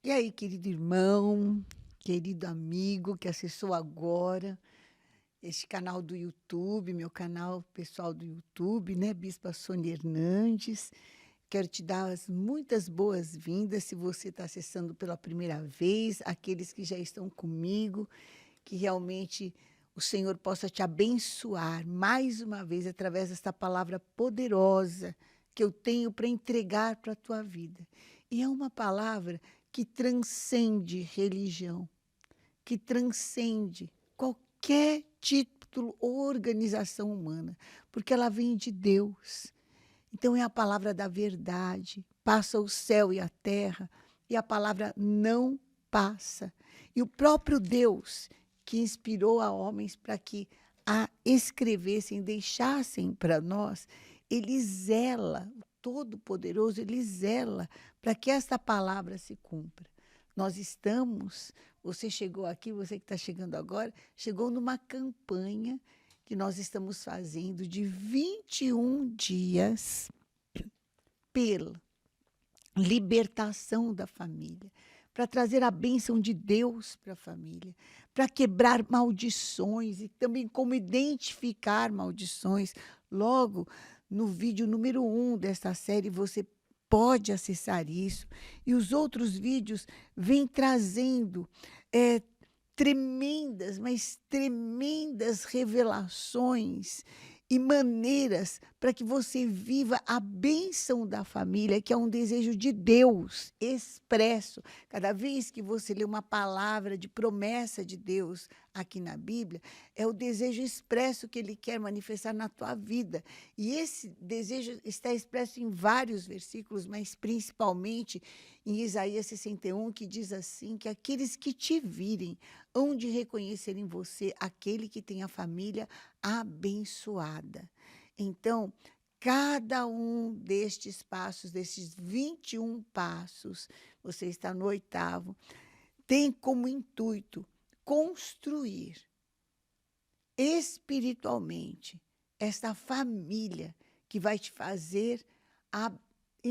E aí, querido irmão, querido amigo que acessou agora este canal do YouTube, meu canal pessoal do YouTube, né, Bispa Sônia Hernandes. Quero te dar as muitas boas-vindas se você está acessando pela primeira vez, aqueles que já estão comigo, que realmente o Senhor possa te abençoar mais uma vez através desta palavra poderosa que eu tenho para entregar para a tua vida. E é uma palavra que transcende religião, que transcende qualquer título ou organização humana, porque ela vem de Deus. Então é a palavra da verdade, passa o céu e a terra, e a palavra não passa. E o próprio Deus que inspirou a homens para que a escrevessem, deixassem para nós, ele zela, o Todo-Poderoso, ele zela para que essa palavra se cumpra. Nós estamos, você chegou aqui, você que está chegando agora, chegou numa campanha que nós estamos fazendo de 21 dias pela libertação da família, para trazer a bênção de Deus para a família, para quebrar maldições e também como identificar maldições. Logo, no vídeo número 1 desta série, você pode acessar isso. E os outros vídeos vêm trazendo tremendas, mas tremendas revelações e maneiras para que você viva a bênção da família, que é um desejo de Deus expresso. Cada vez que você lê uma palavra de promessa de Deus aqui na Bíblia, é o desejo expresso que ele quer manifestar na tua vida. E esse desejo está expresso em vários versículos, mas principalmente em Isaías 61, que diz assim, que aqueles que te virem hão de reconhecer em você aquele que tem a família abençoada. Então, cada um destes passos, desses 21 passos, você está no 8º, tem como intuito construir espiritualmente esta família que vai te fazer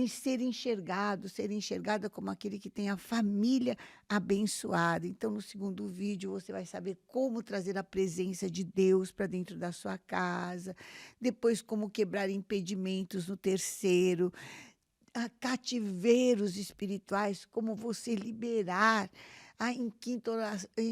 ser enxergada como aquele que tem a família abençoada. Então, no segundo vídeo, você vai saber como trazer a presença de Deus para dentro da sua casa, depois como quebrar impedimentos no terceiro, cativeiros espirituais, como você liberar. Em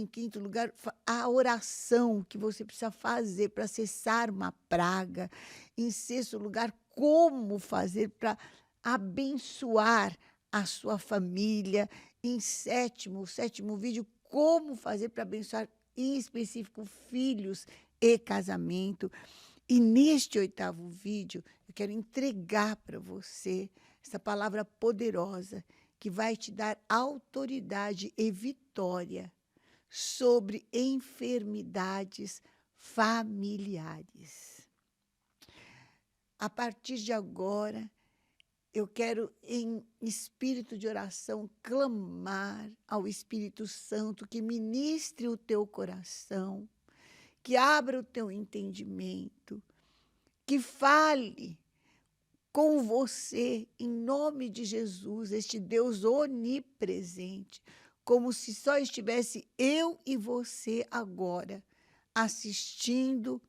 quinto lugar, a oração que você precisa fazer para cessar uma praga. Em sexto lugar, como fazer para abençoar a sua família. Em sétimo, o sétimo vídeo, como fazer para abençoar, em específico, filhos e casamento. E neste 8º vídeo, eu quero entregar para você essa palavra poderosa que vai te dar autoridade e vitória sobre enfermidades familiares. A partir de agora, eu quero, em espírito de oração, clamar ao Espírito Santo que ministre o teu coração, que abra o teu entendimento, que fale com você, em nome de Jesus, este Deus onipresente, como se só estivesse eu e você agora, assistindo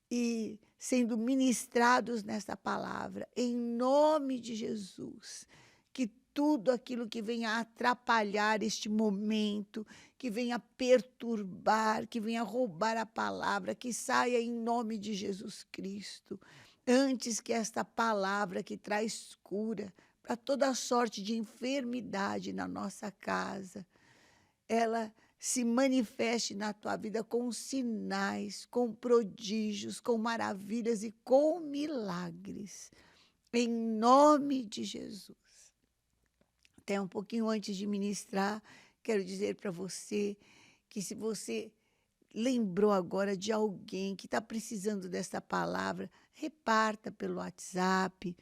e sendo ministrados nessa palavra, em nome de Jesus. Que tudo aquilo que venha atrapalhar este momento, que venha perturbar, que venha roubar a palavra, que saia em nome de Jesus Cristo. Antes que esta palavra que traz cura para toda sorte de enfermidade na nossa casa, ela se manifeste na tua vida com sinais, com prodígios, com maravilhas e com milagres. Em nome de Jesus. Até um pouquinho antes de ministrar, quero dizer para você que se você lembrou agora de alguém que está precisando dessa palavra, reparta pelo WhatsApp.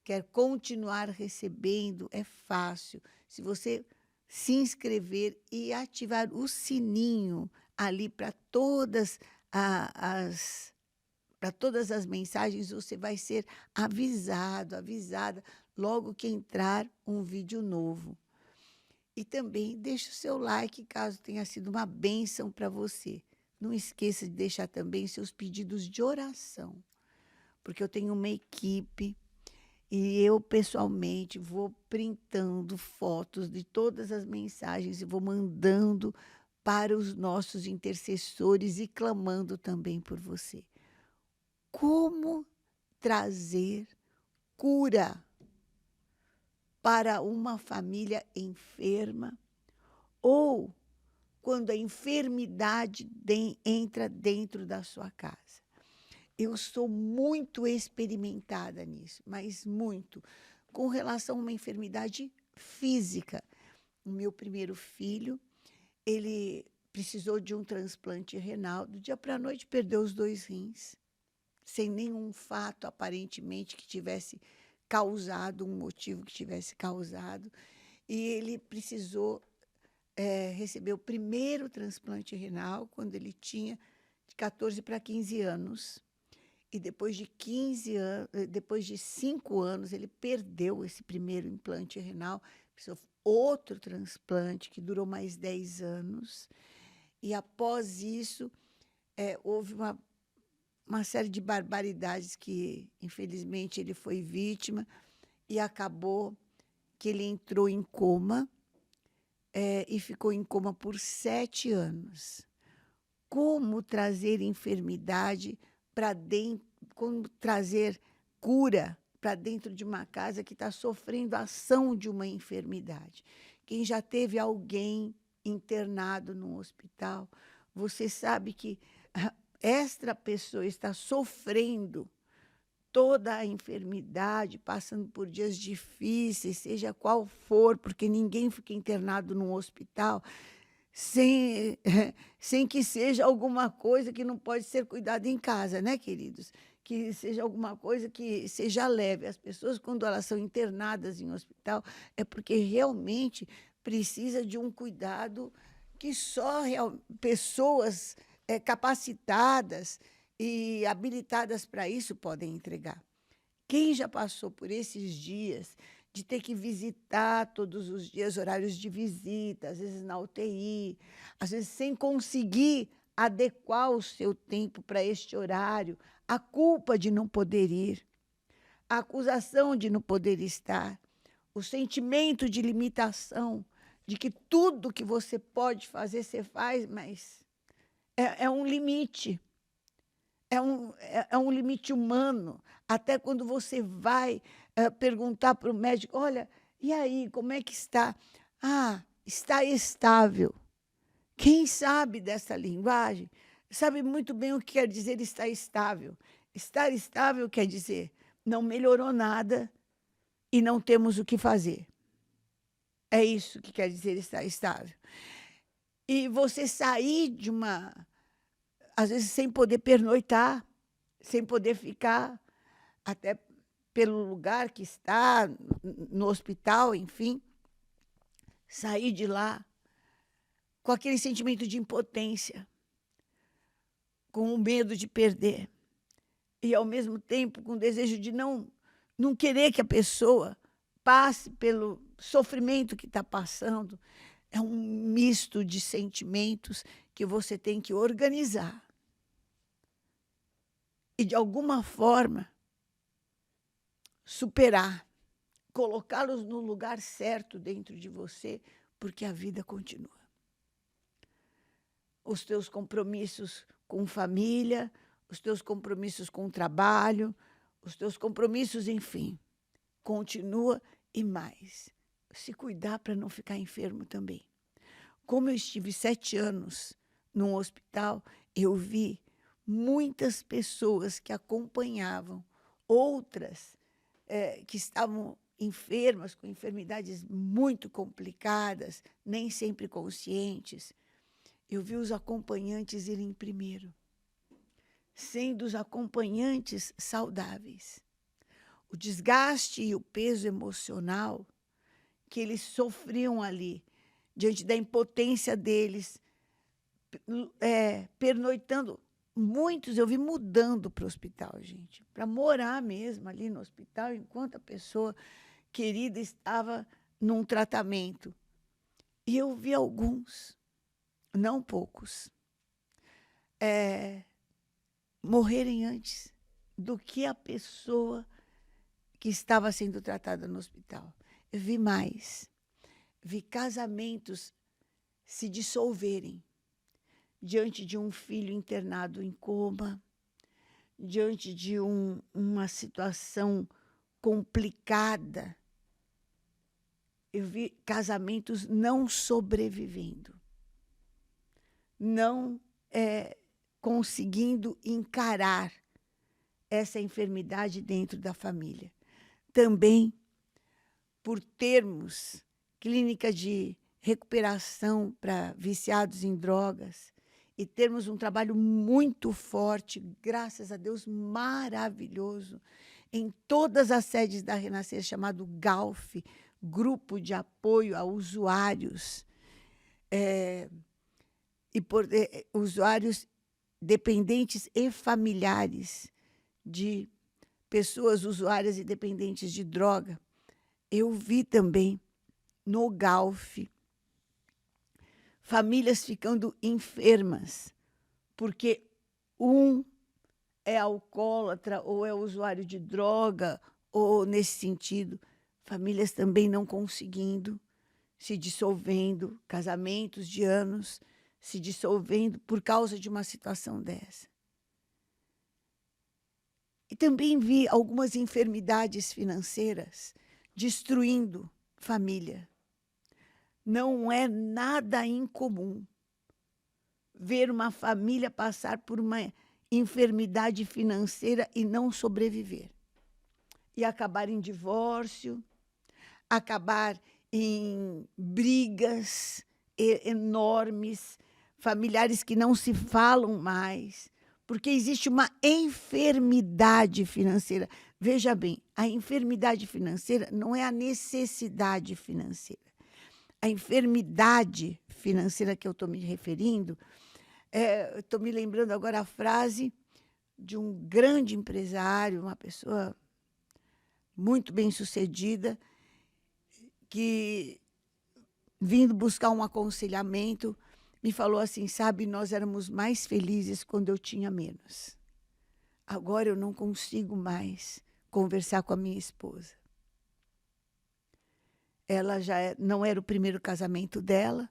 Quer continuar recebendo? É fácil. Se você se inscrever e ativar o sininho ali para todas as mensagens, você vai ser avisada logo que entrar um vídeo novo. E também deixe o seu like, caso tenha sido uma bênção para você. Não esqueça de deixar também seus pedidos de oração, porque eu tenho uma equipe e eu, pessoalmente, vou printando fotos de todas as mensagens e vou mandando para os nossos intercessores e clamando também por você. Como trazer cura para uma família enferma ou quando a enfermidade entra dentro da sua casa? Eu sou muito experimentada nisso, mas muito, com relação a uma enfermidade física. O meu primeiro filho, ele precisou de um transplante renal. Do dia para a noite, perdeu os 2 rins, sem nenhum fato, aparentemente, que tivesse causado, um motivo que tivesse causado. E ele precisou receber o primeiro transplante renal quando ele tinha de 14 para 15 anos. E depois de 5 anos, ele perdeu esse primeiro implante renal, precisou outro transplante que durou mais 10 anos. E após isso, houve uma série de barbaridades que, infelizmente, ele foi vítima e acabou que ele entrou em coma e ficou em coma por 7 anos. Como trazer enfermidade para dentro, como trazer cura para dentro de uma casa que está sofrendo a ação de uma enfermidade? Quem já teve alguém internado num hospital, você sabe que esta pessoa está sofrendo toda a enfermidade, passando por dias difíceis, seja qual for, porque ninguém fica internado num hospital sem, sem que seja alguma coisa que não pode ser cuidada em casa, né, queridos? Que seja alguma coisa que seja leve. As pessoas, quando elas são internadas em hospital, é porque realmente precisa de um cuidado que só pessoas capacitadas e habilitadas para isso podem entregar. Quem já passou por esses dias de ter que visitar todos os dias, horários de visita, às vezes na UTI, às vezes sem conseguir adequar o seu tempo para este horário, a culpa de não poder ir, a acusação de não poder estar, o sentimento de limitação, de que tudo que você pode fazer, você faz, mas é um limite. É um limite humano. Até quando você vai perguntar para o médico, olha, e aí, como é que está? Ah, está estável. Quem sabe dessa linguagem sabe muito bem o que quer dizer estar estável. Estar estável quer dizer não melhorou nada e não temos o que fazer. É isso que quer dizer estar estável. E você sair de às vezes sem poder pernoitar, sem poder ficar, até pelo lugar que está, no hospital, enfim, sair de lá com aquele sentimento de impotência, com o medo de perder, e ao mesmo tempo com o desejo de não querer que a pessoa passe pelo sofrimento que está passando. É um misto de sentimentos que você tem que organizar. E, de alguma forma, superar, colocá-los no lugar certo dentro de você, porque a vida continua. Os teus compromissos com família, os teus compromissos com o trabalho, os teus compromissos, enfim, continua e mais. Se cuidar para não ficar enfermo também. Como eu estive 7 anos num hospital, eu vi muitas pessoas que acompanhavam outras que estavam enfermas, com enfermidades muito complicadas, nem sempre conscientes. Eu vi os acompanhantes irem primeiro, sendo os acompanhantes saudáveis. O desgaste e o peso emocional que eles sofriam ali, diante da impotência deles, pernoitando. Muitos eu vi mudando para o hospital, gente, para morar mesmo ali no hospital, enquanto a pessoa querida estava num tratamento. E eu vi alguns, não poucos, morrerem antes do que a pessoa que estava sendo tratada no hospital. Eu vi mais. Vi casamentos se dissolverem diante de um filho internado em coma, diante de uma situação complicada. Eu vi casamentos não sobrevivendo, não conseguindo encarar essa enfermidade dentro da família. Também por termos clínica de recuperação para viciados em drogas e termos um trabalho muito forte, graças a Deus, maravilhoso, em todas as sedes da Renascer, chamado GALF, Grupo de Apoio a Usuários, usuários dependentes e familiares de pessoas usuárias e dependentes de droga. Eu vi também no GALF famílias ficando enfermas, porque um é alcoólatra ou é usuário de droga, ou nesse sentido, famílias também não conseguindo, se dissolvendo, casamentos de anos se dissolvendo por causa de uma situação dessa. E também vi algumas enfermidades financeiras destruindo família. Não é nada incomum ver uma família passar por uma enfermidade financeira e não sobreviver. E acabar em divórcio, acabar em brigas enormes, familiares que não se falam mais, porque existe uma enfermidade financeira. Veja bem, a enfermidade financeira não é a necessidade financeira. A enfermidade financeira que eu estou me referindo, estou me lembrando agora a frase de um grande empresário, uma pessoa muito bem-sucedida, que, vindo buscar um aconselhamento, me falou assim, sabe, nós éramos mais felizes quando eu tinha menos. Agora eu não consigo mais conversar com a minha esposa. Ela já não era o primeiro casamento dela,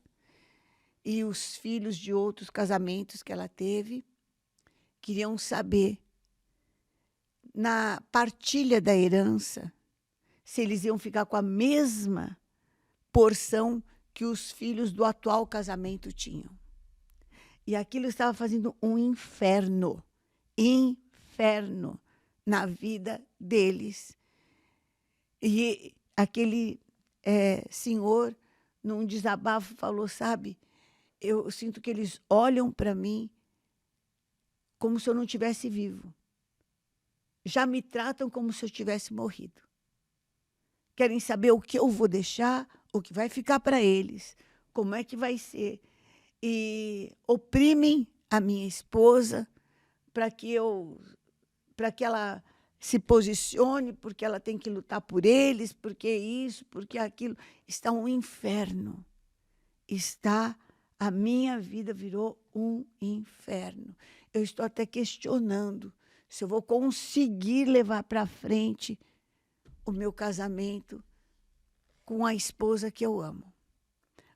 e os filhos de outros casamentos que ela teve queriam saber, na partilha da herança, se eles iam ficar com a mesma porção que os filhos do atual casamento tinham. E aquilo estava fazendo um inferno na vida deles. E aquele senhor, num desabafo, falou, sabe, eu sinto que eles olham para mim como se eu não tivesse vivo. Já me tratam como se eu tivesse morrido. Querem saber o que eu vou deixar, o que vai ficar para eles, como é que vai ser. E oprimem a minha esposa para que ela se posicione, porque ela tem que lutar por eles, porque isso, porque aquilo. Está um inferno. A minha vida virou um inferno. Eu estou até questionando se eu vou conseguir levar para frente o meu casamento com a esposa que eu amo.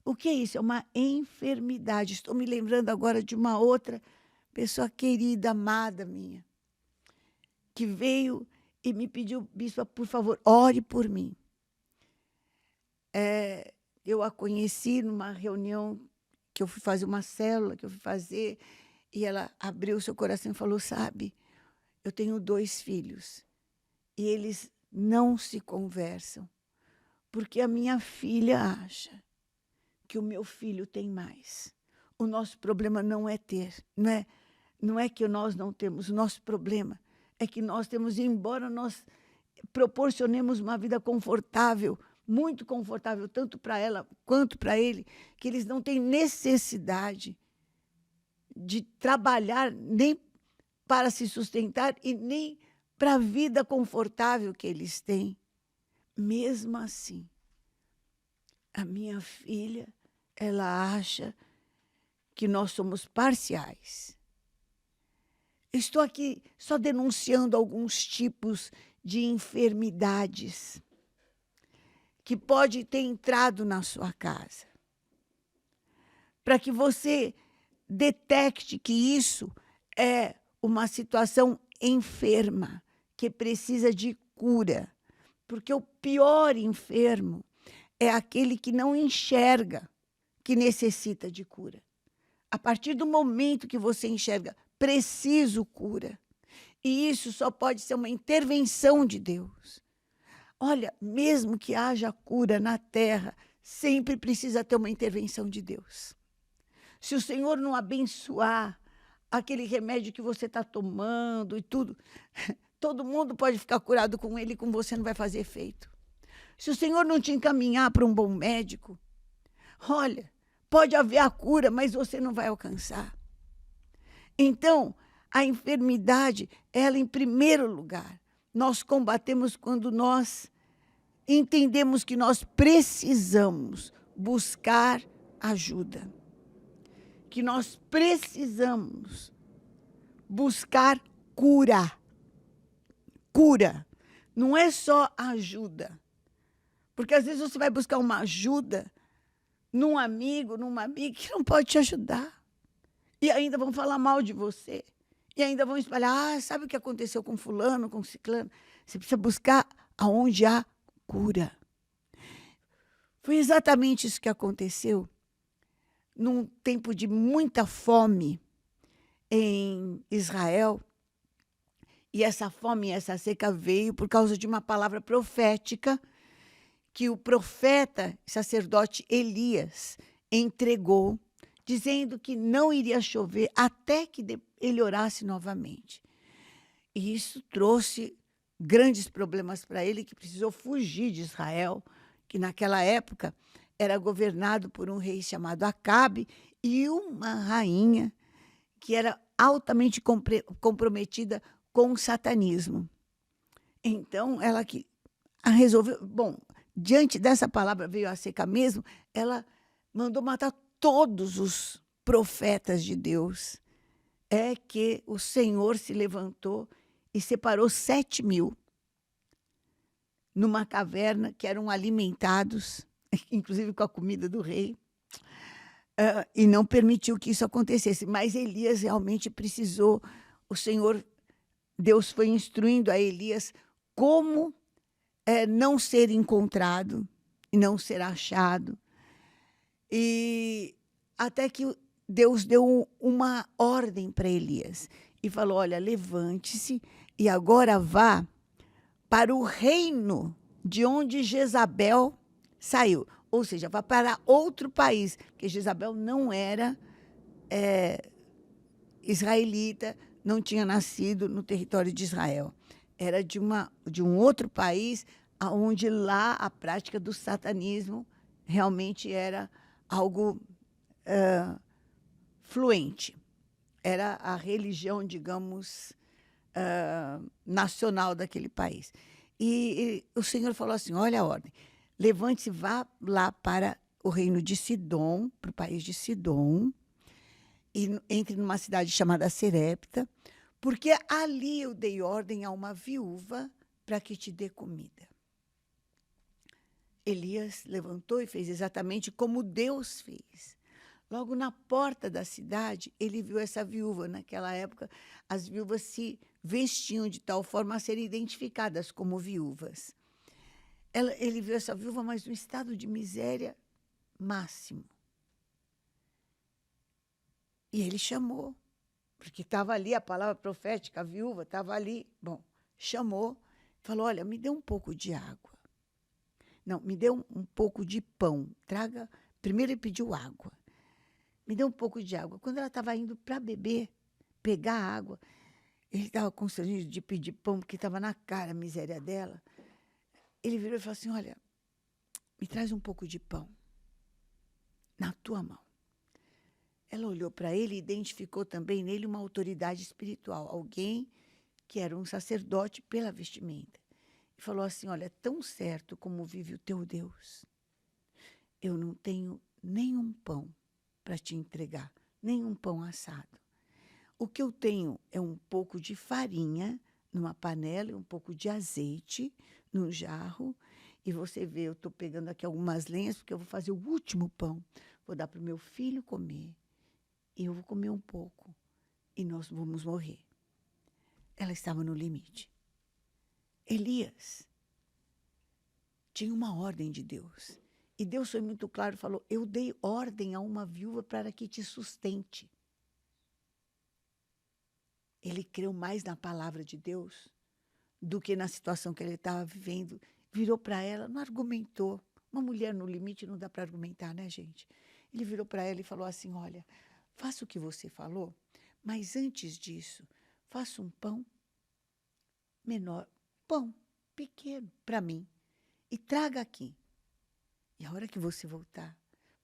O que é isso? É uma enfermidade. Estou me lembrando agora de uma outra pessoa querida, amada minha, que veio e me pediu, bispa, por favor, ore por mim. Eu a conheci numa reunião que eu fui fazer, uma célula que eu fui fazer, e ela abriu seu coração e falou, sabe, eu tenho 2 filhos, e eles não se conversam, porque a minha filha acha que o meu filho tem mais. O nosso problema não é ter, não é que nós não temos, o nosso problema é que nós temos, embora nós proporcionemos uma vida confortável, muito confortável, tanto para ela quanto para ele, que eles não têm necessidade de trabalhar nem para se sustentar e nem para a vida confortável que eles têm. Mesmo assim, a minha filha ela acha que nós somos parciais. Estou aqui só denunciando alguns tipos de enfermidades que pode ter entrado na sua casa, para que você detecte que isso é uma situação enferma, que precisa de cura. Porque o pior enfermo é aquele que não enxerga que necessita de cura. A partir do momento que você enxerga, preciso cura. E isso só pode ser uma intervenção de Deus. Olha, mesmo que haja cura na terra, sempre precisa ter uma intervenção de Deus. Se o Senhor não abençoar aquele remédio que você está tomando e tudo, todo mundo pode ficar curado com ele e com você não vai fazer efeito. Se o Senhor não te encaminhar para um bom médico, olha, pode haver a cura, mas você não vai alcançar. Então, a enfermidade, ela em primeiro lugar, nós combatemos quando nós entendemos que nós precisamos buscar ajuda. Que nós precisamos buscar cura. Cura. Não é só ajuda. Porque às vezes você vai buscar uma ajuda num amigo, numa amiga que não pode te ajudar. E ainda vão falar mal de você. E ainda vão espalhar, sabe o que aconteceu com fulano, com ciclano? Você precisa buscar aonde há cura. Foi exatamente isso que aconteceu num tempo de muita fome em Israel. E essa fome, essa seca veio por causa de uma palavra profética que o profeta sacerdote Elias entregou, dizendo que não iria chover até que ele orasse novamente. E isso trouxe grandes problemas para ele, que precisou fugir de Israel, que naquela época era governado por um rei chamado Acabe e uma rainha que era altamente comprometida com o satanismo. Então, ela que resolveu... Bom, diante dessa palavra veio a seca mesmo, ela mandou matar todos os profetas de Deus. É que o Senhor se levantou e separou 7.000 numa caverna, que eram alimentados, inclusive com a comida do rei, e não permitiu que isso acontecesse. Mas Elias realmente precisou, o Senhor, Deus foi instruindo a Elias como não ser encontrado e não ser achado. E até que Deus deu uma ordem para Elias e falou: olha, levante-se e agora vá para o reino de onde Jezabel saiu. Ou seja, vá para outro país, porque Jezabel não era israelita, não tinha nascido no território de Israel. Era de um outro país, onde lá a prática do satanismo realmente era algo fluente. Era a religião, digamos, nacional daquele país. E o Senhor falou assim: olha a ordem, levante-se, vá lá para o reino de Sidom, para o país de Sidom, e entre numa cidade chamada Serepta, porque ali eu dei ordem a uma viúva para que te dê comida. Elias levantou e fez exatamente como Deus fez. Logo na porta da cidade, ele viu essa viúva. Naquela época, as viúvas se vestiam de tal forma a serem identificadas como viúvas. Ele viu essa viúva, mas num estado de miséria máximo. E ele chamou, porque estava ali a palavra profética, a viúva estava ali. Bom, chamou, falou: olha, me dê um pouco de água. Não, me dê um pouco de pão. Traga. Primeiro ele pediu água. Me deu um pouco de água. Quando ela estava indo para beber, pegar a água, ele estava constrangido de pedir pão, porque estava na cara a miséria dela. Ele virou e falou assim: olha, me traz um pouco de pão na tua mão. Ela olhou para ele e identificou também nele uma autoridade espiritual, alguém que era um sacerdote pela vestimenta. E falou assim: olha, tão certo como vive o teu Deus, eu não tenho nenhum pão para te entregar, nenhum pão assado. O que eu tenho é um pouco de farinha numa panela e um pouco de azeite num jarro. E você vê, eu estou pegando aqui algumas lenhas, porque eu vou fazer o último pão. Vou dar para o meu filho comer. E eu vou comer um pouco. E nós vamos morrer. Ela estava no limite. Elias tinha uma ordem de Deus. E Deus foi muito claro e falou: eu dei ordem a uma viúva para que te sustente. Ele creu mais na palavra de Deus do que na situação que ele estava vivendo. Virou para ela, não argumentou. Uma mulher no limite não dá para argumentar, né, gente? Ele virou para ela e falou assim: olha, faça o que você falou, mas antes disso, faça um pão menor, pão pequeno para mim, e traga aqui. E a hora que você voltar,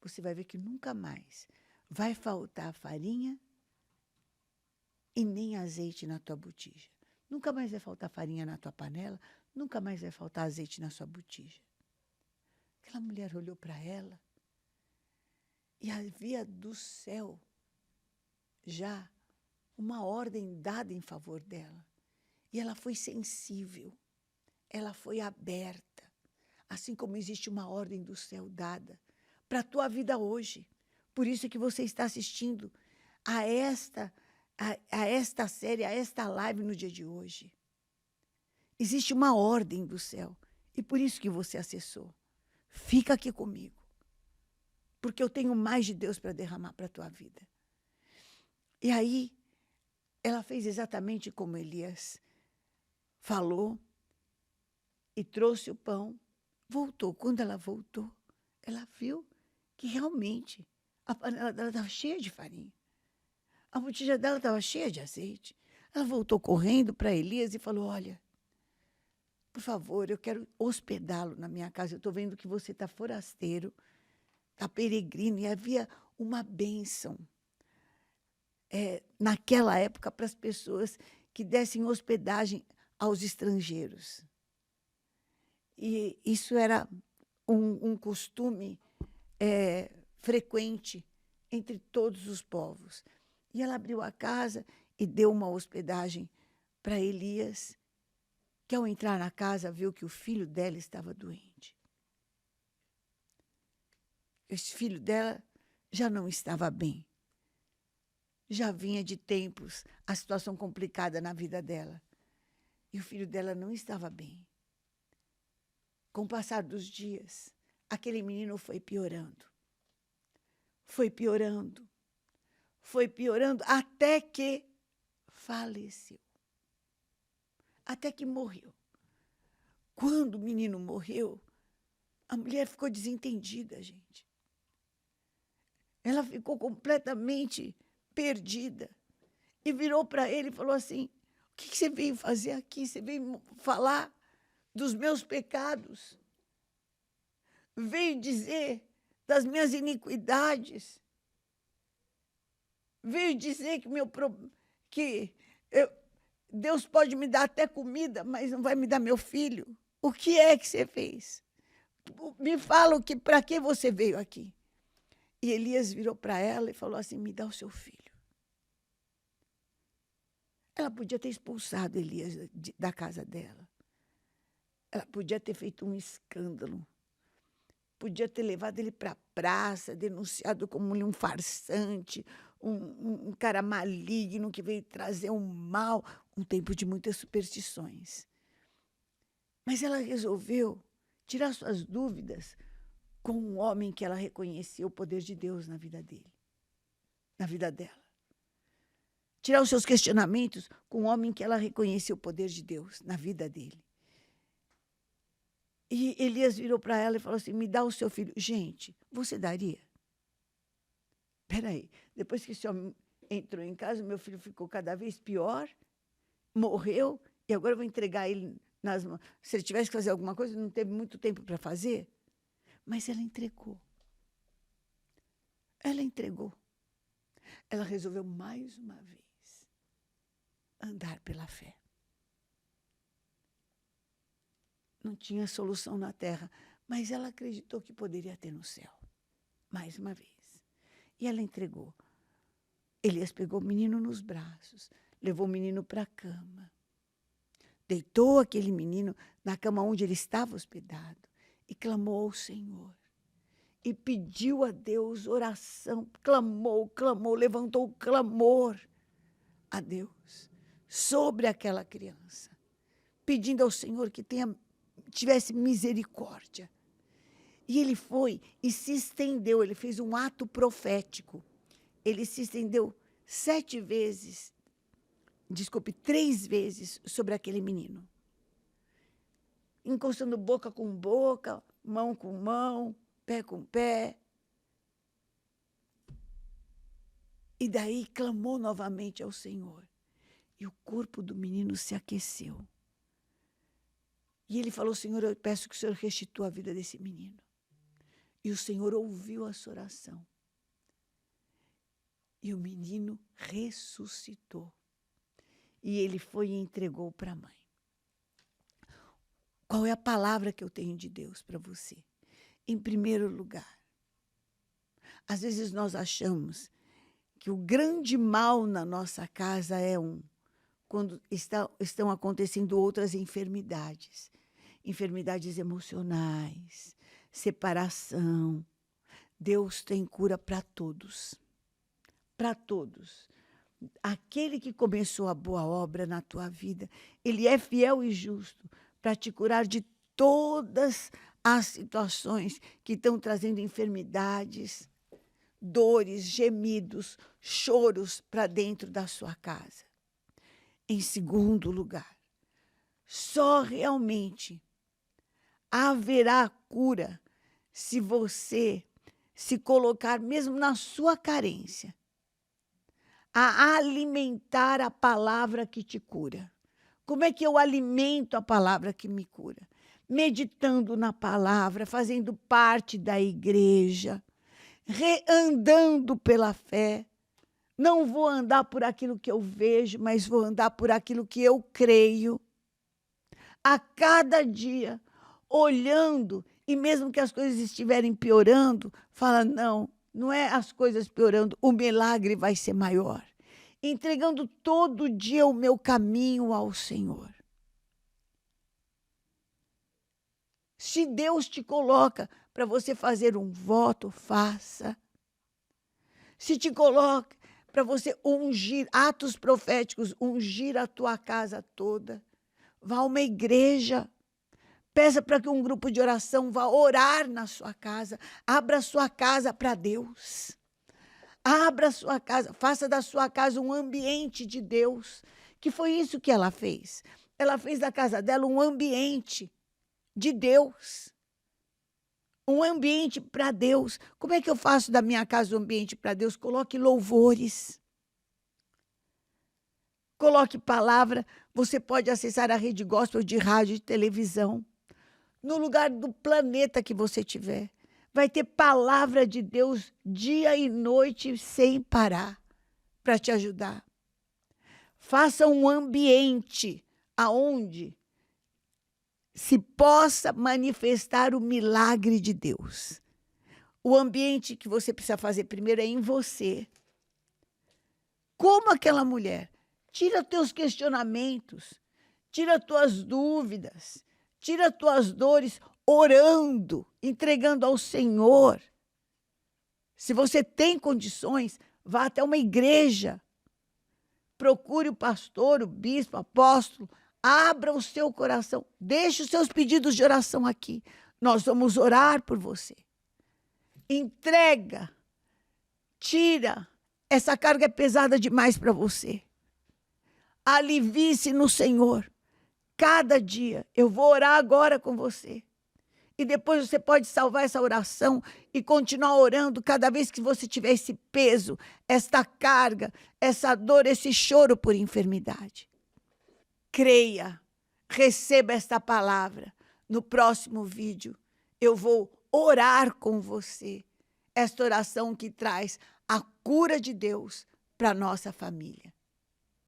você vai ver que nunca mais vai faltar farinha e nem azeite na tua botija. Nunca mais vai faltar farinha na tua panela, nunca mais vai faltar azeite na sua botija. Aquela mulher olhou para ela e havia do céu já uma ordem dada em favor dela. E ela foi sensível, ela foi aberta, assim como existe uma ordem do céu dada para a tua vida hoje. Por isso que você está assistindo a esta série, a esta live no dia de hoje. Existe uma ordem do céu e por isso que você acessou. Fica aqui comigo, porque eu tenho mais de Deus para derramar para a tua vida. E aí, ela fez exatamente como Elias falou e trouxe o pão, voltou. Quando ela voltou, ela viu que realmente a panela dela estava cheia de farinha. A botija dela estava cheia de azeite. Ela voltou correndo para Elias e falou: olha, por favor, eu quero hospedá-lo na minha casa. Eu estou vendo que você está forasteiro, está peregrino. E havia uma bênção naquela época para as pessoas que dessem hospedagem aos estrangeiros. E isso era um costume frequente entre todos os povos. E ela abriu a casa e deu uma hospedagem para Elias, que ao entrar na casa viu que o filho dela estava doente. Esse filho dela já não estava bem. Já vinha de tempos a situação complicada na vida dela. E o filho dela não estava bem. Com o passar dos dias, aquele menino foi piorando. Foi piorando. Foi piorando até que faleceu. Até que morreu. Quando o menino morreu, a mulher ficou desentendida, gente. Ela ficou completamente perdida. E virou para ele e falou assim: o que você veio fazer aqui? Você veio falar dos meus pecados? Veio dizer das minhas iniquidades? Veio dizer que Deus pode me dar até comida, mas não vai me dar meu filho? O que é que você fez? Me fala para que você veio aqui. E Elias virou para ela e falou assim: me dá o seu filho. Ela podia ter expulsado Elias da casa dela. Ela podia ter feito um escândalo. Podia ter levado ele para a praça, denunciado como um farsante, um cara maligno que veio trazer um mal, um tempo de muitas superstições. Mas ela resolveu tirar suas dúvidas com um homem que ela reconheceu o poder de Deus na vida dele, na vida dela. Tirar os seus questionamentos com um homem que ela reconheceu o poder de Deus na vida dele. E Elias virou para ela e falou assim: me dá o seu filho. Gente, você daria? Espera aí, depois que esse homem entrou em casa, meu filho ficou cada vez pior, morreu, e agora eu vou entregar ele nas mãos. Se ele tivesse que fazer alguma coisa, não teve muito tempo para fazer. Mas ela entregou. Ela entregou. Ela resolveu mais uma vez andar pela fé. Não tinha solução na terra, mas ela acreditou que poderia ter no céu. mais uma vez. E ela entregou. Elias pegou o menino nos braços, levou o menino para a cama. Deitou aquele menino na cama onde ele estava hospedado e clamou ao Senhor. E pediu a Deus oração, clamou, levantou o clamor a Deus sobre aquela criança, pedindo ao Senhor que tivesse misericórdia. E ele foi e se estendeu, ele fez um ato profético. Ele se estendeu 3 vezes sobre aquele menino. Encostando boca com boca, mão com mão, pé com pé. E daí clamou novamente ao Senhor. E o corpo do menino se aqueceu. E ele falou: Senhor, eu peço que o Senhor restitua a vida desse menino. E o Senhor ouviu a sua oração. E o menino ressuscitou. E ele foi e entregou para a mãe. Qual é a palavra que eu tenho de Deus para você? Em primeiro lugar, às vezes nós achamos que o grande mal na nossa casa é quando estão acontecendo outras enfermidades. Enfermidades emocionais, separação. Deus tem cura para todos. Para todos. Aquele que começou a boa obra na tua vida, ele é fiel e justo para te curar de todas as situações que estão trazendo enfermidades, dores, gemidos, choros para dentro da sua casa. Em segundo lugar, só realmente haverá cura se você se colocar mesmo na sua carência, a alimentar a palavra que te cura. Como é que eu alimento a palavra que me cura? Meditando na palavra, fazendo parte da igreja, andando pela fé. Não vou andar por aquilo que eu vejo, mas vou andar por aquilo que eu creio. A cada dia, olhando, e mesmo que as coisas estiverem piorando, fala, não é as coisas piorando, o milagre vai ser maior. Entregando todo dia o meu caminho ao Senhor. Se Deus te coloca para você fazer um voto, faça. Se te coloca para você ungir, atos proféticos, ungir a tua casa toda, vá a uma igreja. Peça para que um grupo de oração vá orar na sua casa. Abra a sua casa para Deus. Abra a sua casa, faça da sua casa um ambiente de Deus. Que foi isso que ela fez. Ela fez da casa dela um ambiente de Deus. Um ambiente para Deus. Como é que eu faço da minha casa um ambiente para Deus? Coloque louvores. Coloque palavra. Você pode acessar a rede gospel de rádio e de televisão. No lugar do planeta que você tiver. Vai ter palavra de Deus dia e noite sem parar para te ajudar. Faça um ambiente aonde se possa manifestar o milagre de Deus. O ambiente que você precisa fazer primeiro é em você. Como aquela mulher. Tira teus questionamentos, tira tuas dúvidas, tira tuas dores, orando, entregando ao Senhor. Se você tem condições, vá até uma igreja. Procure o pastor, o bispo, o apóstolo. Abra o seu coração. Deixe os seus pedidos de oração aqui. Nós vamos orar por você. Entrega. Tira. Essa carga é pesada demais para você. Alivie-se no Senhor. Cada dia, eu vou orar agora com você. E depois você pode salvar essa oração e continuar orando cada vez que você tiver esse peso, esta carga, essa dor, esse choro por enfermidade. Creia, receba esta palavra. No próximo vídeo, eu vou orar com você. Esta oração que traz a cura de Deus para a nossa família.